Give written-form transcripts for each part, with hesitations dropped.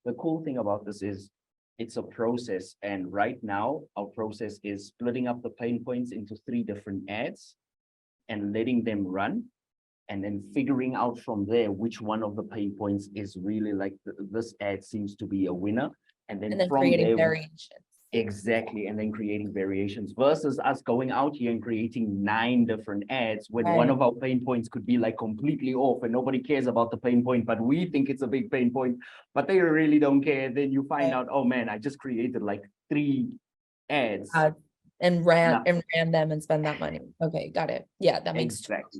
the cool thing about this is it's a process. And right now, our process is splitting up the pain points into 3 different ads and letting them run. And then figuring out from there which one of the pain points is really like this ad seems to be a winner. And then from creating there, variations. exactly. And then creating variations versus us going out here and creating 9 different ads when one of our pain points could be like completely off and nobody cares about the pain point, but we think it's a big pain point, but they really don't care. Then you find out, oh man, I just created like 3 ads. And ran them and spend that money. Okay, got it. Yeah, that makes sense.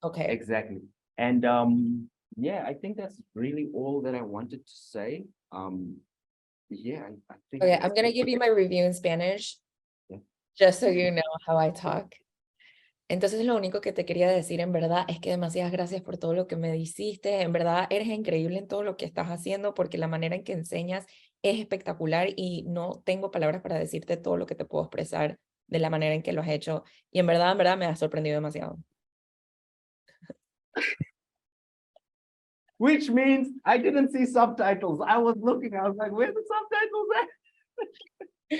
Okay. Exactly. And yeah, I think that's really all that I wanted to say. Yeah, I think. Okay, I'm gonna give you my review in Spanish, just so you know how I talk. Entonces, lo único que te quería decir en verdad es que demasiadas gracias por todo lo que me hiciste. En verdad, eres increíble en todo lo que estás haciendo porque la manera en que enseñas es espectacular y no tengo palabras para decirte todo lo que te puedo expresar de la manera en que lo has hecho. Y en verdad me has sorprendido demasiado. Which means I didn't see subtitles. I was looking, I was like, where's the subtitles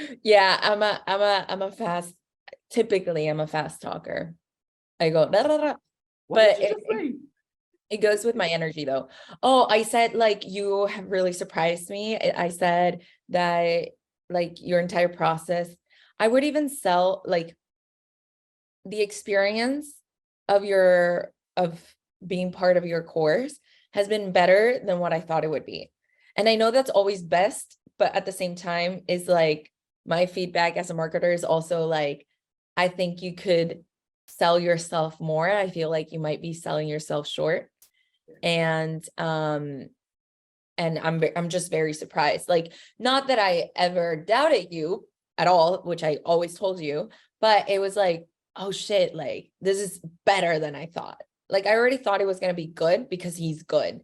at? Yeah, I'm a fast, typically I'm a fast talker. I go, da, da, da. But it goes with my energy though. Oh, I said like, you have really surprised me. I said that like your entire process, I would even sell like the experience of being part of your course has been better than what I thought it would be. And I know that's always best, but at the same time is like my feedback as a marketer is also like, I think you could sell yourself more. I feel like you might be selling yourself short. And I'm just very surprised. Like, not that I ever doubted you at all, which I always told you, but it was like, oh shit, like this is better than I thought. Like I already thought it was going to be good because he's good,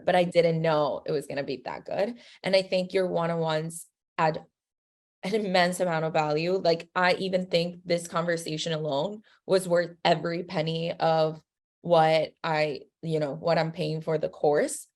but I didn't know it was going to be that good. And I think your one-on-ones add an immense amount of value. Like I even think this conversation alone was worth every penny of what I'm paying for the course.